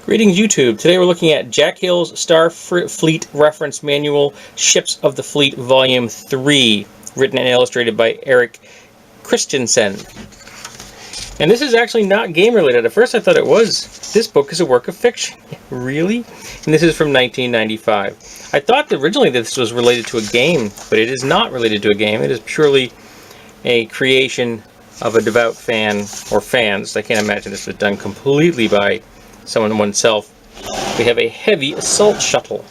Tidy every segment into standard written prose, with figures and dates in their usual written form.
Greetings YouTube. Today we're looking at Jack Hill's Starfleet Reference Manual, Ships of the Fleet Volume 3, written and illustrated by Eric Christensen. And this is actually not game related. At first I thought it was. This book is a work of fiction. Really? And this is from 1995. I thought that originally this was related to a game, but it is not related to a game. It is purely a creation of a devout fan, or fans. I can't imagine this was done completely by someone oneself. We have a heavy assault shuttle.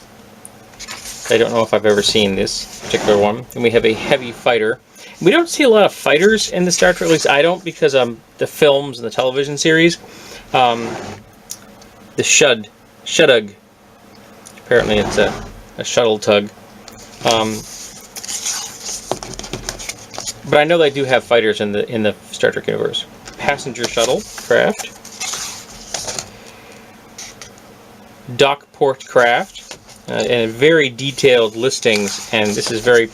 I don't know if I've ever seen this particular one. And we have a heavy fighter. We don't see a lot of fighters in the Star Trek, at least I don't, because the films and the television series. The Shudug. Apparently it's a shuttle tug. But I know they do have fighters in the Star Trek universe. Passenger shuttle craft. Dockport craft, and very detailed listings, and this is very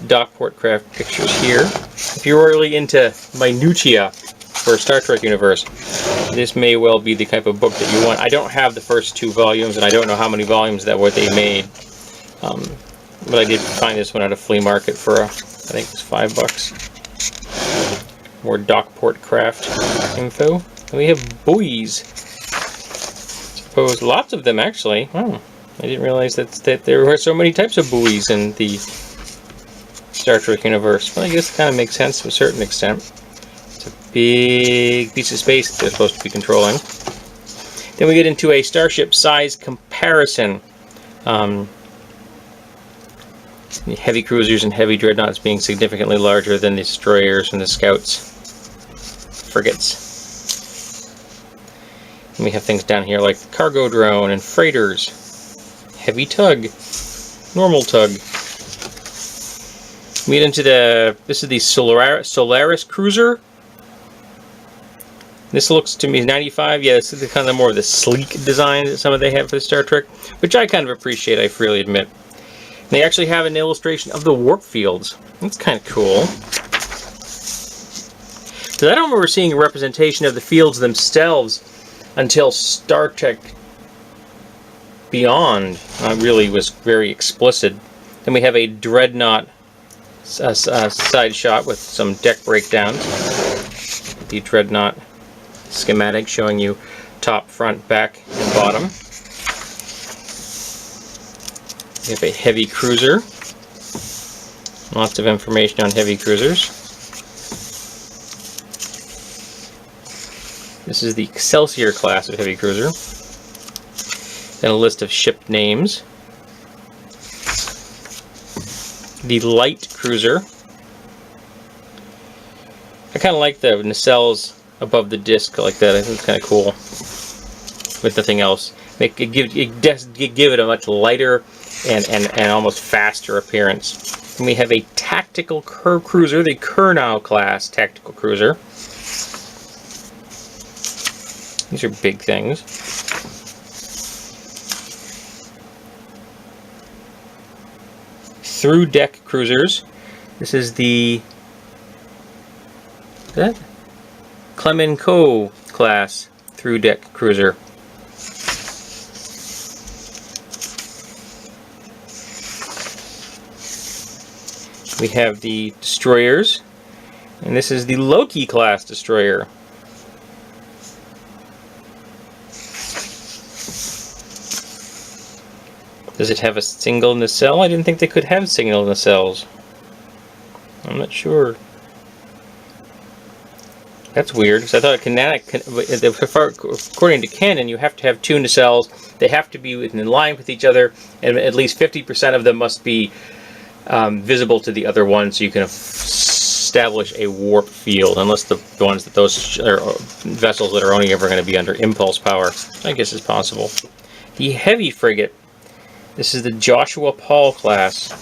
dockport craft pictures here. If you're really into minutiae for Star Trek universe, this may well be the type of book that you want. I don't have the first two volumes, and I don't know how many volumes that what they made, but I did find this one at a flea market for I think it was $5. More dockport craft info. And we have buoys. Lots of them actually. Oh, I didn't realize that there were so many types of buoys in the Star Trek universe. Well, I guess it kind of makes sense to a certain extent. It's a big piece of space that they're supposed to be controlling. Then we get into a starship size comparison. Heavy cruisers and heavy dreadnoughts being significantly larger than the destroyers and the scouts, frigates. And we have things down here like the cargo drone and freighters, heavy tug, normal tug. We get into this is the Solaris cruiser. This looks to me 95. Yeah, this is kind of more of the sleek design that some of they have for the Star Trek, which I kind of appreciate, I freely admit. And they actually have an illustration of the warp fields. That's kind of cool. Because I don't remember seeing a representation of the fields themselves until Star Trek Beyond really was very explicit. Then we have a dreadnought side shot with some deck breakdowns. The dreadnought schematic showing you top, front, back, and bottom. We have a heavy cruiser. Lots of information on heavy cruisers. This is the Excelsior class of heavy cruiser. Then a list of ship names. The light cruiser. I kind of like the nacelles above the disc like that. I think it's kind of cool. With nothing else, it give it a much lighter and almost faster appearance. And we have a tactical cruiser, the Kurnow class tactical cruiser. These are big things. Through deck cruisers. This is the Clemenceau class through deck cruiser. We have the destroyers, and this is the Loki class destroyer. Does it have a single nacelle? I didn't think they could have single nacelles. I'm not sure. That's weird, because I thought according to canon, you have to have two nacelles. They have to be in line with each other, and at least 50% of them must be visible to the other one, so you can establish a warp field. Unless those are vessels that are only ever going to be under impulse power, I guess it's possible. The heavy frigate. This is the Joshua Paul class.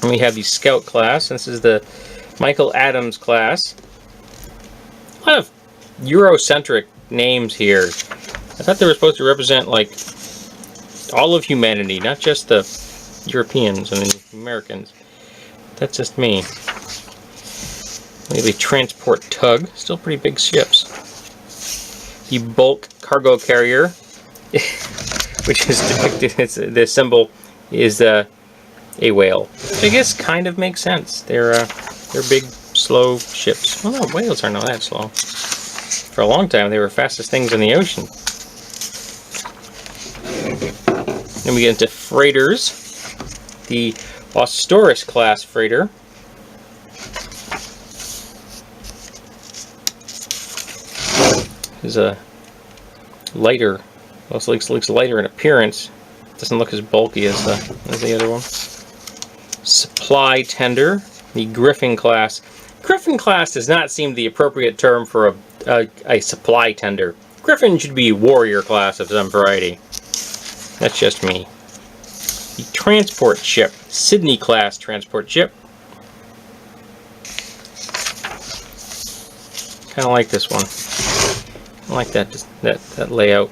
And we have the Scout class. This is the Michael Adams class. A lot of Eurocentric names here. I thought they were supposed to represent like all of humanity, not just the Europeans and the Americans. That's just me. Maybe transport tug. Still pretty big ships. The bulk cargo carrier, which is depicted. The symbol is a whale. Which I guess kind of makes sense. They're big, slow ships. Well, no, whales are not that slow. For a long time, they were fastest things in the ocean. Then we get into freighters. The Austoris class freighter. Is a lighter. Also looks lighter in appearance. Doesn't look as bulky as the other one. Supply tender. The Griffin class. Griffin class does not seem the appropriate term for a supply tender. Griffin should be warrior class of some variety. That's just me. The transport ship. Sydney class transport ship. Kind of like this one. I like that layout.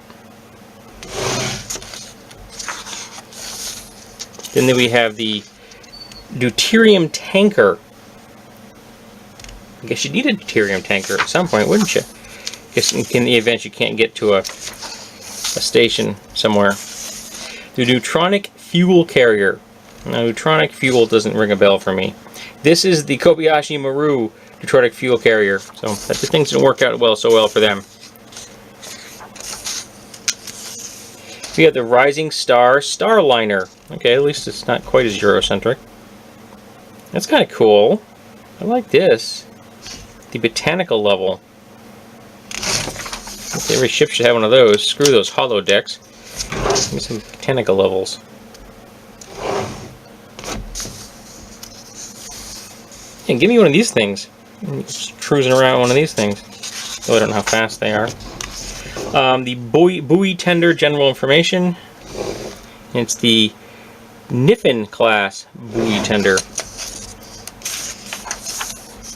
Then we have the deuterium tanker. I guess you need a deuterium tanker at some point, wouldn't you? I guess in the event you can't get to a station somewhere. The neutronic fuel carrier. Now, neutronic fuel doesn't ring a bell for me. This is the Kobayashi Maru neutronic fuel carrier. So that the things didn't work out so well for them. We have the Rising Star Starliner. Okay, at least it's not quite as Eurocentric. That's kind of cool. I like this. The botanical level. Every ship should have one of those. Screw those hollow decks. Give me some botanical levels. And give me one of these things. Just cruising around one of these things. Though I don't know how fast they are. The buoy tender general information. It's the Niffin class buoy tender.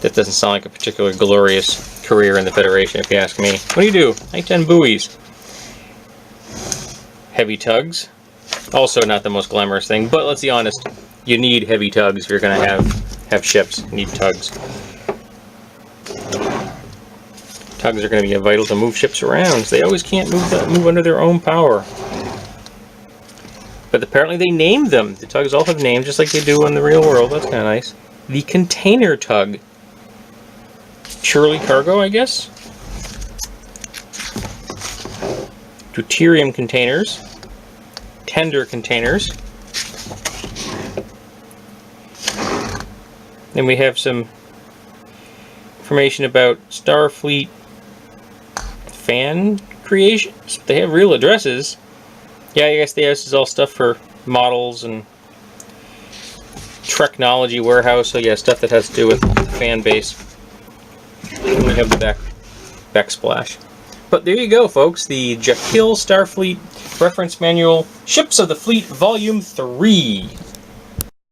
That doesn't sound like a particularly glorious career in the Federation, if you ask me. What do you do? I 10 buoys. Heavy tugs. Also not the most glamorous thing, but let's be honest. You need heavy tugs if you're going to have ships. You need tugs. Tugs are going to be vital to move ships around. So they always can't move under their own power. But apparently they named them. The tugs all have names, just like they do in the real world. That's kind of nice. The container tug. Surely cargo, I guess? Deuterium containers. Tender containers. Then we have some information about Starfleet fan creations. They have real addresses. Yeah, I guess this is all stuff for models and Technology warehouse. So yeah, stuff that has to do with the fan base. And we have the backsplash. But there you go, folks. The Jaquil Starfleet Reference Manual, Ships of the Fleet, Volume 3.